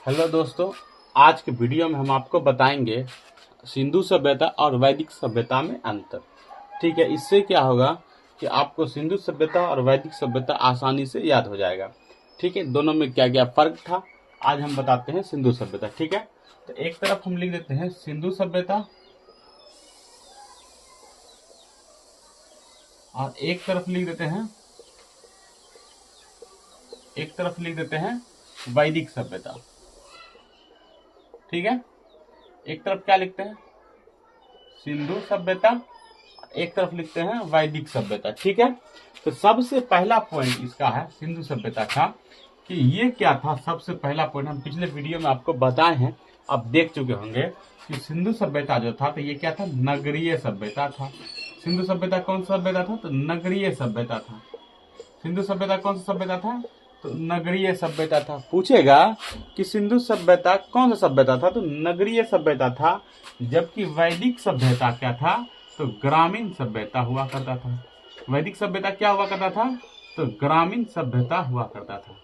Hello दोस्तों, आज के वीडियो में हम आपको बताएंगे सिंधु सभ्यता और वैदिक सभ्यता में अंतर। ठीक है, इससे क्या होगा कि आपको सिंधु सभ्यता और वैदिक सभ्यता आसानी से याद हो जाएगा। ठीक है, दोनों में क्या क्या फर्क था आज हम बताते हैं सिंधु सभ्यता। ठीक है, तो एक तरफ हम लिख देते हैं सिंधु सभ्यता और एक तरफ लिख देते हैं वैदिक सभ्यता। ठीक है, एक तरफ क्या लिखते हैं सिंधु सभ्यता, एक तरफ लिखते हैं वैदिक सभ्यता। ठीक है, तो सबसे पहला पॉइंट इसका है सिंधु सभ्यता का कि ये क्या था। सबसे पहला पॉइंट हम पिछले वीडियो में आपको बताए हैं, आप देख चुके होंगे कि सिंधु सभ्यता जो था तो ये क्या था, नगरीय सभ्यता था। सिंधु सभ्यता कौन सा सभ्यता था, तो नगरीय सभ्यता था। सिंधु सभ्यता कौन सा सभ्यता था, तो नगरीय सभ्यता था। पूछेगा कि सिंधु सभ्यता कौन सा सभ्यता था, तो नगरीय सभ्यता था। जबकि वैदिक सभ्यता क्या था, तो ग्रामीण सभ्यता हुआ करता था। वैदिक सभ्यता क्या हुआ करता था, तो ग्रामीण सभ्यता हुआ करता था।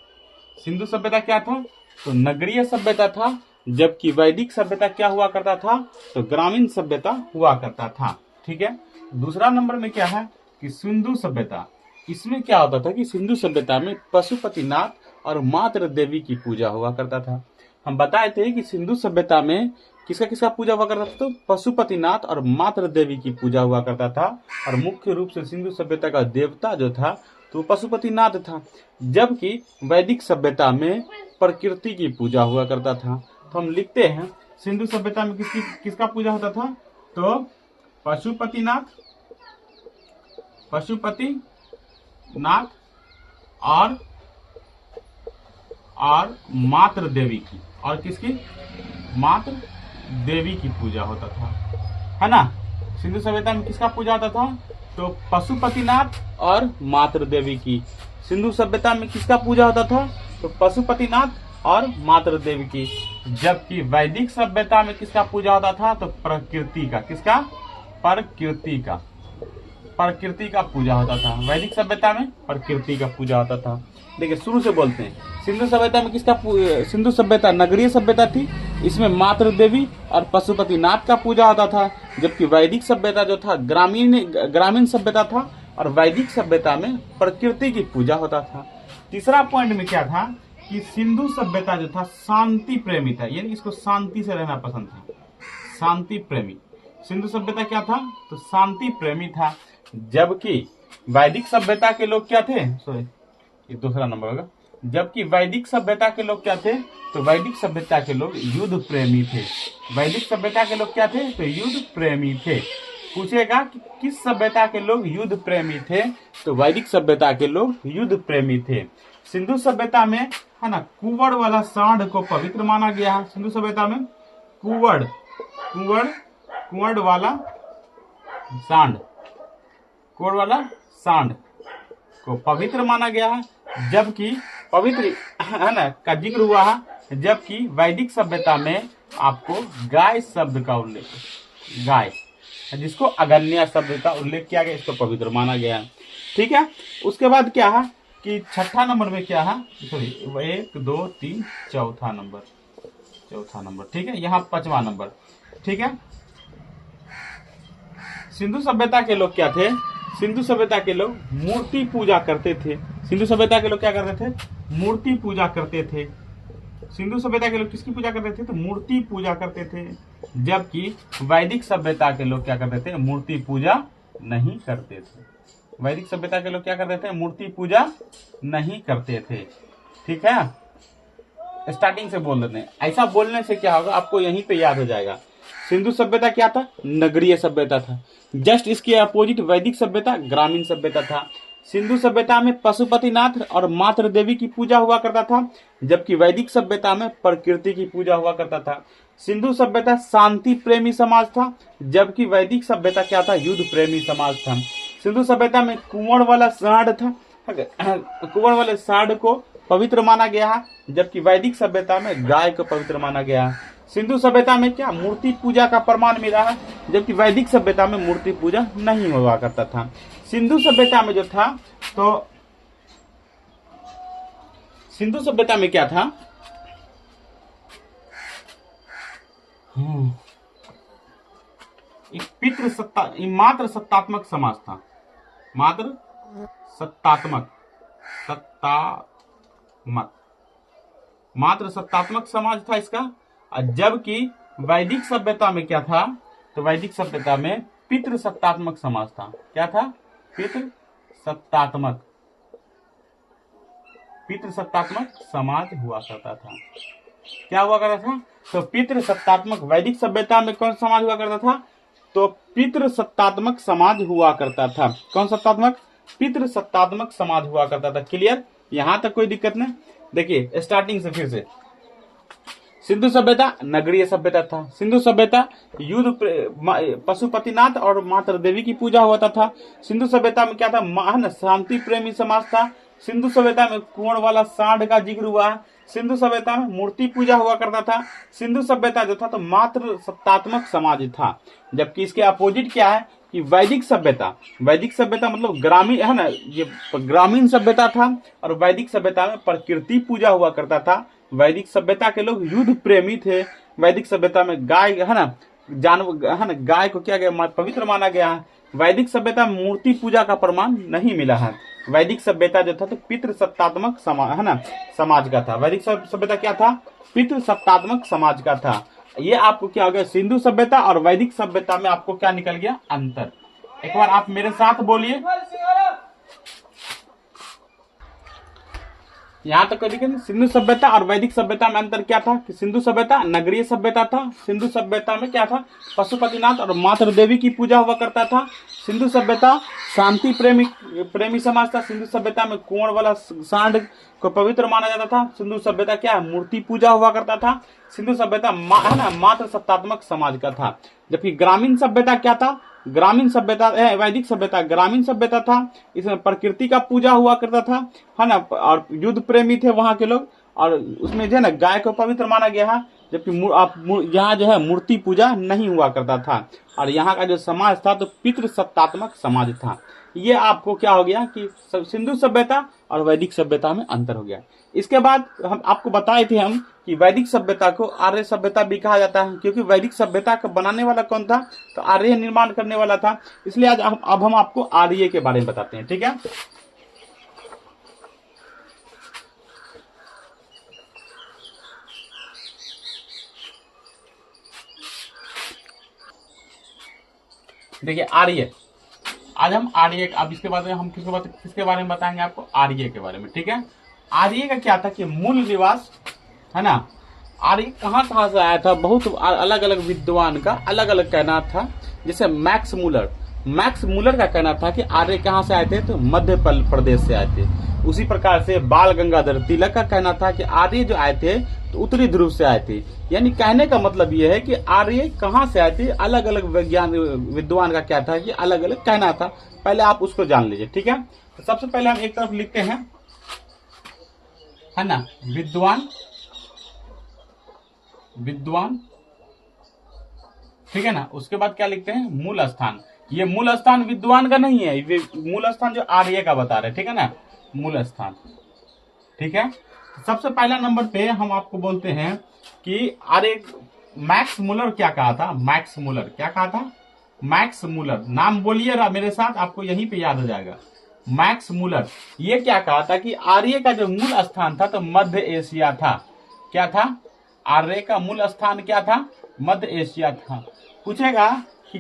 सिंधु सभ्यता क्या था, तो नगरीय सभ्यता था। जबकि वैदिक सभ्यता क्या हुआ करता था, तो ग्रामीण सभ्यता हुआ करता था। ठीक है, दूसरा नंबर में क्या है कि सिंधु सभ्यता, इसमें क्या होता था कि सिंधु सभ्यता में पशुपतिनाथ और मातृ देवी की पूजा हुआ करता था। हम बताए थे कि सिंधु सभ्यता में किसका किसका पूजा हुआ करता था, तो पशुपतिनाथ और मातृ देवी की पूजा हुआ करता था। और मुख्य रूप से सिंधु सभ्यता का देवता जो था तो पशुपतिनाथ था। जबकि वैदिक सभ्यता में प्रकृति की पूजा हुआ करता था। तो हम लिखते हैं सिंधु सभ्यता में किसका पूजा होता था, तो पशुपतिनाथ और मातृ देवी की, और किसकी, मातृ देवी की पूजा होता था, है ना। सिंधु सभ्यता में किसका पूजा होता था, तो पशुपतिनाथ और मातृ देवी की। सिंधु सभ्यता में किसका पूजा होता था, तो पशुपतिनाथ और मातृ देवी की। जबकि वैदिक सभ्यता में किसका पूजा होता था, तो प्रकृति का, किसका, प्रकृति का पूजा होता था। वैदिक सभ्यता में प्रकृति का पूजा होता था। देखिए शुरू से बोलते हैं, सिंधु सभ्यता में सिंधु सभ्यता नगरीय सभ्यता थी, इसमें मातृ देवी और पशुपतिनाथ का पूजा होता था। जबकि वैदिक सभ्यता जो था ग्रामीण सभ्यता था और वैदिक सभ्यता में प्रकृति की पूजा होता था। तीसरा पॉइंट में क्या था कि सिंधु सभ्यता जो था शांति प्रेमी था, यानी इसको शांति से रहना पसंद था, शांति प्रेमी। सिंधु सभ्यता क्या था, तो शांति प्रेमी था। जबकि वैदिक सभ्यता के लोग क्या थे, सॉरी ये दूसरा नंबर होगा। जबकि वैदिक सभ्यता के लोग क्या थे, तो वैदिक सभ्यता के लोग युद्ध प्रेमी थे। वैदिक सभ्यता के लोग क्या थे, तो युद्ध प्रेमी थे। पूछेगा कि किस सभ्यता के लोग युद्ध प्रेमी थे, तो वैदिक सभ्यता के लोग युद्ध प्रेमी थे। सिंधु सभ्यता में है ना, कुंवड़ वाला सांड को पवित्र माना गया है। सिंधु सभ्यता में कुंवड़ वाला सांड को पवित्र माना गया है। जबकि पवित्र है ना का जिक्र हुआ है। जबकि वैदिक सभ्यता में आपको गाय शब्द का उल्लेख, गाय जिसको अगन्य शब्द का उल्लेख किया गया, इसको पवित्र माना गया है। ठीक है, उसके बाद क्या है कि छठा नंबर में क्या है, सॉरी 1 2 3 चौथा नंबर। ठीक है, यहाँ 5वां नंबर। ठीक है, सिंधु सभ्यता के लोग क्या थे, सिंधु सभ्यता के लोग मूर्ति पूजा करते थे। सिंधु सभ्यता के लोग क्या करते थे, मूर्ति पूजा करते थे। सिंधु सभ्यता के लोग किसकी पूजा करते थे, तो मूर्ति पूजा करते थे। जबकि वैदिक सभ्यता के लोग क्या करते थे, मूर्ति पूजा नहीं करते थे। वैदिक सभ्यता के लोग क्या करते थे, मूर्ति पूजा नहीं करते थे। ठीक है, स्टार्टिंग से बोल देते हैं, ऐसा बोलने से क्या होगा आपको यहीं पे याद हो जाएगा। सिंधु सभ्यता क्या था, नगरीय सभ्यता था। जस्ट इसके अपोजिट वैदिक सभ्यता ग्रामीण सभ्यता था। सिंधु सभ्यता में पशुपतिनाथ और मातृ देवी की पूजा हुआ करता था। जबकि वैदिक सभ्यता में प्रकृति की पूजा हुआ करता था। सिंधु सभ्यता शांति प्रेमी समाज था। जबकि वैदिक सभ्यता क्या था, युद्ध प्रेमी समाज था। सिंधु सभ्यता में कुंवड़ वाला सांड था, कुंवड़ वाले सांड को पवित्र माना गया है। जबकि वैदिक सभ्यता में गाय को पवित्र माना गया है। सिंधु सभ्यता में क्या, मूर्ति पूजा का प्रमाण मिला है। जबकि वैदिक सभ्यता में मूर्ति पूजा नहीं हुआ करता था। सिंधु सभ्यता में जो था, तो सिंधु सभ्यता में क्या था, मात्र सत्तात्मक समाज था, मात्र सत्तात्मक मात्र सत्तात्मक समाज था इसका। जबकि वैदिक सभ्यता में क्या था, तो वैदिक सभ्यता में पितृ सत्तात्मक समाज था। क्या था? पितृ सत्तात्मक समाज हुआ करता था। क्या हुआ करता था? तो पितृ सत्तात्मक, वैदिक सभ्यता में कौन समाज हुआ करता था? तो पितृ सत्तात्मक समाज हुआ करता था। कौन सत्तात्मक? पितृ सत्तात्मक समाज हुआ करता था। क्लियर? यहां तक कोई दिक्कत नहीं। देखिए स्टार्टिंग से फिर से, सिंधु सभ्यता नगरीय सभ्यता था। सिंधु सभ्यता युद्ध पशुपतिनाथ और माता देवी की पूजा होता था। सिंधु सभ्यता में क्या था? शांति प्रेमी समाज था। सिंधु सभ्यता में कुंवर वाला सांड का जिक्र हुआ है। सिंधु सभ्यता में मूर्ति पूजा हुआ करता था। सिंधु सभ्यता जो था तो मात्र सत्तात्मक समाज था। जबकि इसके अपोजिट क्या है कि वैदिक सभ्यता मतलब ग्रामीण है ना, ये ग्रामीण सभ्यता था। और वैदिक सभ्यता में प्रकृति पूजा हुआ करता था। वैदिक सभ्यता के लोग युद्ध प्रेमी थे। वैदिक सभ्यता में गाय है ना, जानवर है ना, गाय को क्या गया? पवित्र माना गया है। वैदिक सभ्यता में मूर्ति पूजा का प्रमाण नहीं मिला है। वैदिक सभ्यता जो था तो पितृ सत्तात्मक समाज है ना, समाज का था। वैदिक सभ्यता क्या था? पितृ सत्तात्मक समाज का था। ये आपको क्या हो गया? सिंधु सभ्यता और वैदिक सभ्यता में आपको क्या निकल गया? अंतर। एक बार आप मेरे साथ बोलिए। यहां तक कोई दिक्कत नहीं। सिंधु सभ्यता और वैदिक सभ्यता में अंतर क्या था कि सिंधु सभ्यता नगरीय सभ्यता था। सिंधु सभ्यता में क्या था? पशुपतिनाथ और माता देवी की पूजा हुआ करता था। सिंधु सभ्यता शांति प्रेमी समाज था। सिंधु सभ्यता में कुंवर वाला सांड को पवित्र माना जाता था। सिंधु सभ्यता क्या है? मूर्ति पूजा हुआ करता था। सिंधु सभ्यता है ना, मात्र सत्तात्मक समाज का था। जबकि ग्रामीण सभ्यता क्या था? ग्रामीण सभ्यता वैदिक सभ्यता ग्रामीण सभ्यता था। इसमें प्रकृति का पूजा हुआ करता था, है ना, और युद्ध प्रेमी थे वहां के लोग। और उसमें जो है ना गाय को पवित्र माना गया है। जबकि यहाँ जो है मूर्ति पूजा नहीं हुआ करता था। और यहाँ का जो समाज था तो पितृ सत्तात्मक समाज था। ये आपको क्या हो गया कि सिंधु सभ्यता और वैदिक सभ्यता में अंतर हो गया। इसके बाद हम आपको बताए थे हम कि वैदिक सभ्यता को आर्य सभ्यता भी कहा जाता है, क्योंकि वैदिक सभ्यता का बनाने वाला कौन था? तो आर्य निर्माण करने वाला था। इसलिए आज अब हम आपको आर्य के बारे में बताते हैं। ठीक है? देखिए आर्य, आज हम आर्य, अब इसके बाद हम किसके बारे में बताएंगे आपको? आर्य के बारे में। ठीक है? आर्य का क्या था कि मूल निवास है ना, आर्य कहाँ से आया था? बहुत अलग अलग विद्वान का अलग अलग कहना था। जैसे मैक्स मूलर का कहना था कि आर्य कहाँ से आए थे? तो मध्य प्रदेश से आए थे। उसी प्रकार से बाल गंगाधर तिलक का कहना था कि आर्य जो आए थे तो उत्तरी ध्रुव से आए थे। यानी कहने का मतलब यह है कि आर्य कहाँ से आए थे? अलग अलग विद्वान का क्या था कि अलग अलग कहना था। पहले आप उसको जान लीजिए। ठीक है? तो सबसे पहले हम एक तरफ लिखते हैं, है ना, विद्वान। ठीक है ना? उसके बाद क्या लिखते हैं? मूल स्थान। ये मूल स्थान विद्वान का नहीं है, ये मूल स्थान जो आर्य का बता रहे। ठीक है ना? मूल स्थान। ठीक है? सबसे पहला नंबर पे हम आपको बोलते हैं कि आर्य मैक्स मूलर क्या कहा था? मैक्स मूलर क्या कहा था? मैक्स मूलर, नाम बोलिए मेरे साथ, आपको यहीं पे याद हो जाएगा। मैक्स मूलर ये क्या कहा था कि आर्य का जो मूल स्थान था तो मध्य एशिया था। क्या था? आर्य का मूल स्थान क्या था? मध्य एशिया था। पूछेगा कि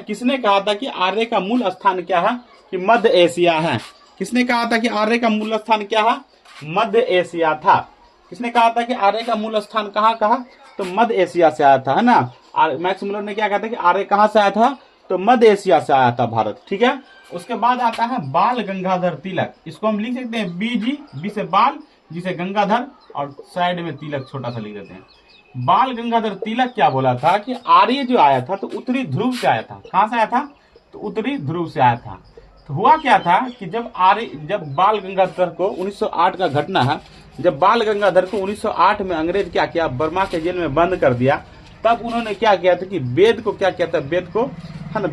किसने कहा था कि आर्य का मूल स्थान क्या है? कि मध्य एशिया है। किसने कहा था कि आर्य का मूल स्थान क्या है? मध्य एशिया था। किसने कहा था कि आर्य का मूल स्थान कहाँ कहा? तो मध्य एशिया से आया था, है ना। मैक्स मूलर ने क्या कहा था कि आर्य कहाँ से आया था? तो मध्य एशिया से आया था, भारत। ठीक है? उसके बाद आता है बाल गंगाधर तिलक। इसको हम लिख सकते हैं बीजी, बी से बाल, जी से गंगाधर, और साइड में तिलक छोटा सा लिख देते हैं। बाल गंगाधर तिलक क्या बोला था कि आर्य जो आया था तो उत्तरी ध्रुव से आया था। कहां से आया था? तो उत्तरी ध्रुव से आया था। तो हुआ क्या था कि जब बाल गंगाधर को 1908 का घटना है, जब बाल गंगाधर को 1908 में अंग्रेज क्या किया? बर्मा के जेल में बंद कर दिया। तब उन्होंने क्या किया था कि वेद को क्या किया था? वेद को, है ना,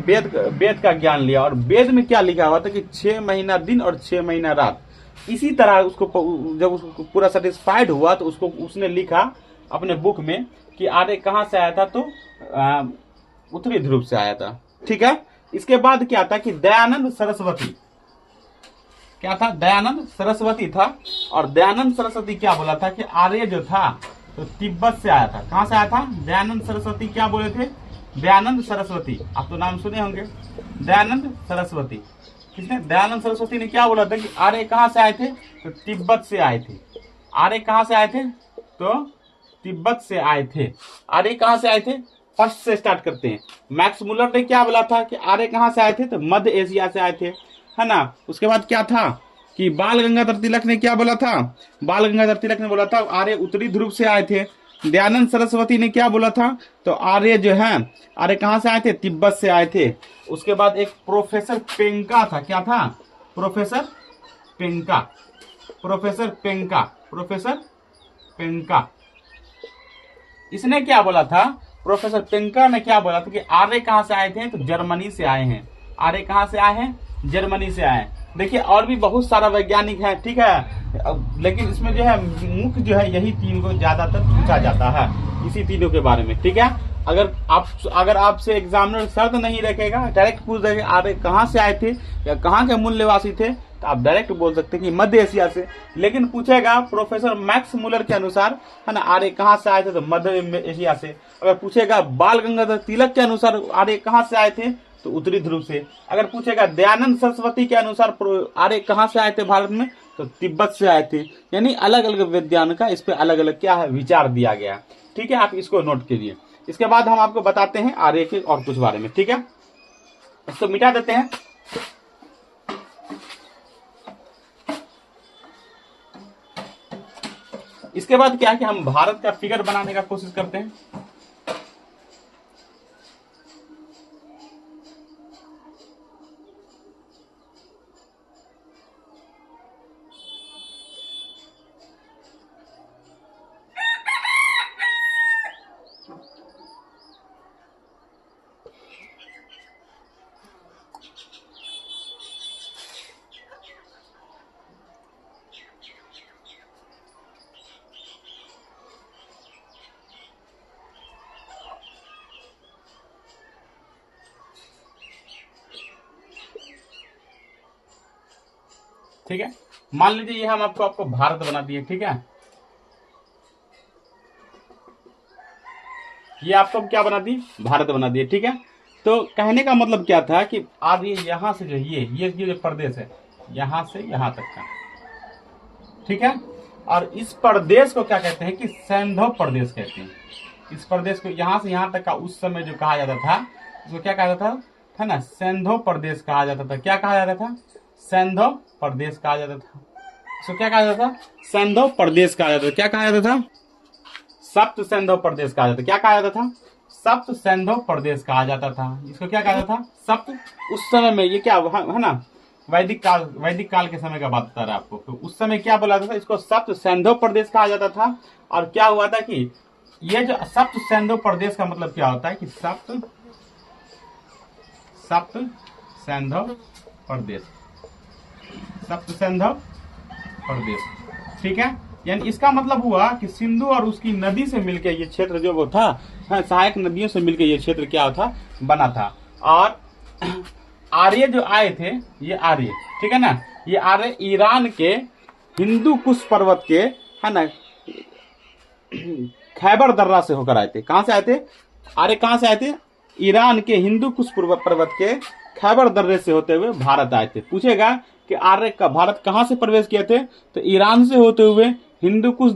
वेद का ज्ञान लिया। और वेद में क्या लिखा हुआ था कि 6 महीना दिन और 6 महीना रात। इसी तरह उसको जब उसको पूरा सेटिस्फाइड हुआ तो उसने लिखा अपने बुक में कि आर्य कहाँ से आया था, तो उत्तरी ध्रुव से आया था। ठीक है, इसके बाद क्या था कि दयानंद सरस्वती, क्या था, दयानंद सरस्वती था। और दयानंद सरस्वती क्या बोला था कि आर्य जो था तो तिब्बत से आया था। कहां से आया था, दयानंद सरस्वती क्या बोले थे, दयानंद सरस्वती, आप तो नाम सुने होंगे, दयानंद सरस्वती। किसने, दयानंद सरस्वती ने क्या बोला था कि आर्य कहां से आए थे, तो तिब्बत से आए थे। आर्य कहां से आए थे, तो तिब्बत से आए थे। आर्य कहां से आए थे, फर्स्ट से स्टार्ट करते हैं। मैक्स मुलर ने क्या बोला था कि आर्य कहां से आए थे, तो मध्य एशिया से आए थे, है ना। उसके बाद क्या था कि बाल गंगाधर तिलक ने क्या बोला था, बाल गंगाधर तिलक ने बोला था आर्य उत्तरी ध्रुव से आए थे। दयानंद सरस्वती ने क्या बोला था, तो आर्य जो है, आर्य कहां से आए थे, तिब्बत से आए थे। उसके बाद एक प्रोफेसर पेंका था, क्या था, प्रोफेसर पेंका, प्रोफेसर पेंका, प्रोफेसर पेंका। इसने क्या बोला था, प्रोफेसर पेंका ने क्या बोला था कि आर्य कहां से आए थे, तो जर्मनी से आए हैं। आर्य कहां से आए हैं, जर्मनी से आए। देखिए और भी बहुत सारा वैज्ञानिक है, ठीक है, लेकिन इसमें जो है मुख्य जो है यही तीन को ज्यादातर पूछा जाता है, इसी तीनों के बारे में। ठीक है, अगर आपसे एग्जामिनर शर्त नहीं रखेगा, डायरेक्ट पूछ देगा आर्य कहाँ से आए थे या कहाँ के मूल निवासी थे, तो आप डायरेक्ट बोल सकते हैं कि मध्य एशिया से। लेकिन पूछेगा प्रोफेसर मैक्स मुलर के अनुसार, है ना, आर्य कहाँ से आए थे, तो मध्य एशिया से। अगर पूछेगा बाल गंगाधर तिलक के अनुसार आर्य कहाँ से आए थे, तो उत्तरी ध्रुव से। अगर पूछेगा दयानंद सरस्वती के अनुसार आर्य कहाँ से आए थे भारत में, तो तिब्बत से आए थे। यानी अलग अलग वैज्ञानिक का इस पे अलग अलग क्या है, विचार दिया गया। ठीक है, आप इसको नोट कीजिए। इसके बाद हम आपको बताते हैं आर्य के और कुछ बारे में। ठीक है, इसको मिटा देते हैं। इसके बाद क्या है कि हम भारत का फिगर बनाने का कोशिश करते हैं। ठीक है, मान लीजिए ये हम आपको भारत बना दिए। ठीक है, ये आपको क्या बना दिए, भारत बना दिए। ठीक है, तो कहने का मतलब क्या था कि आज ये यहां से जो ये जो प्रदेश है, यहां से यहां तक का, ठीक है, और इस प्रदेश को क्या कहते हैं कि सैंधव प्रदेश कहते हैं। इस प्रदेश को यहां से यहां तक का उस समय जो कहा जाता था, उसको क्या कहा जाता था ना, सैंधव प्रदेश कहा जाता था। क्या कहा जाता था, सैंधव प्रदेश कहा जाता था। इसको क्या कहा जाता था, सैंधव प्रदेश कहा जाता था। क्या कहा जाता था, सप्त सैंधव प्रदेश कहा जाता था। क्या कहा जाता था, सप्त सैंधव प्रदेश कहा जाता था। इसको क्या कहा जाता था, सप्त। उस समय में ये क्या है ना, वैदिक काल के समय का बात बता रहा है आपको। तो उस समय क्या बोला था, इसको सप्त सैंधव प्रदेश कहा जाता था। और क्या हुआ था कि ये जो सप्त सैंधव प्रदेश का मतलब क्या होता है कि सप्त सैंधव प्रदेश, सप्त सैंधव प्रदेश। ठीक है, यानी इसका मतलब हुआ कि सिंधु और उसकी नदी से मिलकर ये क्षेत्र जो वो था, सहायक नदियों से मिलकर ये क्षेत्र क्या था, बना था। और आर्य जो आए थे, ये आर्य, ठीक है ना, ये आर्य ईरान के हिंदू कुश पर्वत के, है ना, खैबर दर्रा से होकर आए थे। कहां से आए थे, आर्य कहां से आए थे, ईरान के हिंदू कुश पर्वत के खैबर दर्रे से होते हुए भारत आए थे। पूछेगा कि आर्य का भारत कहां से प्रवेश किए थे, तो ईरान से होते हुए हिंदू कुश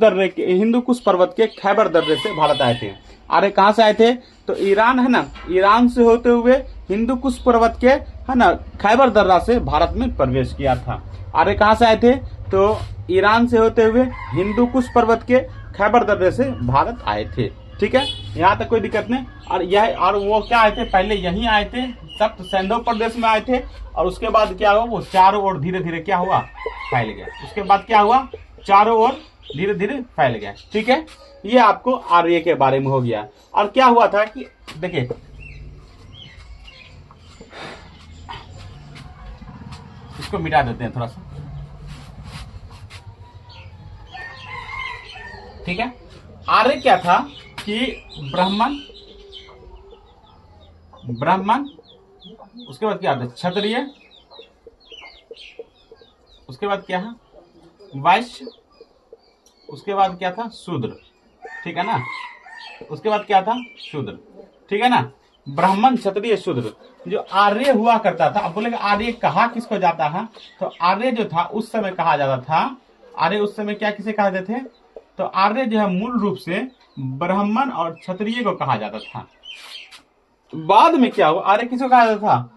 पर्वत के खैबर दर्रे से भारत आए थे। आर्य कहां से आए थे, तो ईरान, है ना, ईरान से होते हुए हिंदू कुश पर्वत के, है ना, खैबर दर्रा से भारत में प्रवेश किया था। आर्य कहां से आए थे, तो ईरान से होते हुए हिंदू कुश पर्वत के खैबर दर्रे से भारत आए थे। ठीक है, यहाँ तक कोई दिक्कत नहीं। और वो क्या आए थे, पहले यहीं आए थे, सप्त सैंधव प्रदेश में आए थे। और उसके बाद क्या हुआ, वो चारों ओर धीरे धीरे क्या हुआ, फैल गया। उसके बाद क्या हुआ, चारों ओर धीरे धीरे फैल गया। ठीक है, ये आपको आर्य के बारे में हो गया। और क्या हुआ था कि देखिए, इसको मिटा देते हैं थोड़ा सा। ठीक है, आर्य क्या था, कि ब्राह्मण, उसके बाद क्या आता है क्षत्रिय, उसके बाद क्या है वैश्य, उसके बाद क्या था शूद्र, ठीक है ना। उसके बाद क्या था शूद्र, ठीक है ना। ब्राह्मण क्षत्रिय शूद्र जो आर्य हुआ करता था। अब बोलेगा आर्य कहा किसको जाता है, तो आर्य जो था उस समय कहा जाता था, आर्य उस समय क्या किसे कहा जाते थे, तो आर्य जो है मूल रूप से ब्राह्मण और क्षत्रिय को कहा जाता था। बाद में क्या हुआ, आर्य किसको कहा जाता था,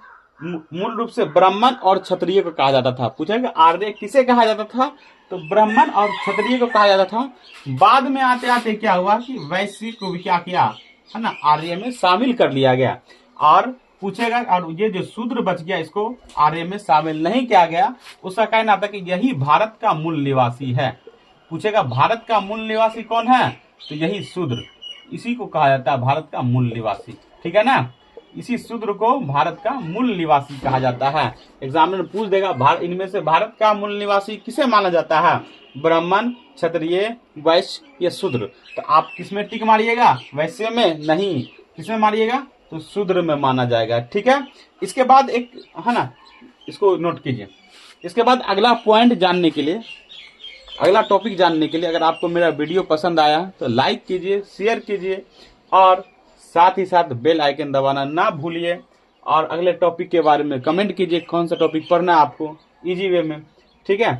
मूल रूप से ब्राह्मण और क्षत्रिय को कहा जाता था। पूछेगा आर्य किसे कहा जाता था, तो ब्राह्मण और क्षत्रिय को कहा जाता था। बाद में आते आते क्या हुआ कि वैश्य को भी क्या किया है ना, आर्य में शामिल कर लिया गया। और पूछेगा और ये जो शूद्र बच गया इसको आर्य में शामिल नहीं किया गया। उसका कहना था कि यही भारत का मूल निवासी है। पूछेगा भारत का मूल निवासी कौन है, तो यही शूद्र, इसी को कहा जाता है भारत का मूल निवासी, ठीक है ना। इसी शूद्र को भारत का मूल निवासी कहा जाता है। एग्जामिनर पूछ देगा इनमें से भारत का मूल निवासी किसे माना जाता है, ब्राह्मण, क्षत्रिय, वैश्य या शूद्र। तो आप किसमें टिक मारिएगा, वैश्य में नहीं, किसमें मारिएगा, तो शूद्र में माना जाएगा, ठीक है। इसके बाद एक है ना, इसको नोट कीजिए। इसके बाद अगला पॉइंट जानने के लिए, अगला टॉपिक जानने के लिए, अगर आपको मेरा वीडियो पसंद आया तो लाइक कीजिए, शेयर कीजिए और साथ ही साथ बेल आइकन दबाना ना भूलिए। और अगले टॉपिक के बारे में कमेंट कीजिए, कौन सा टॉपिक पढ़ना है आपको इजी वे में, ठीक है।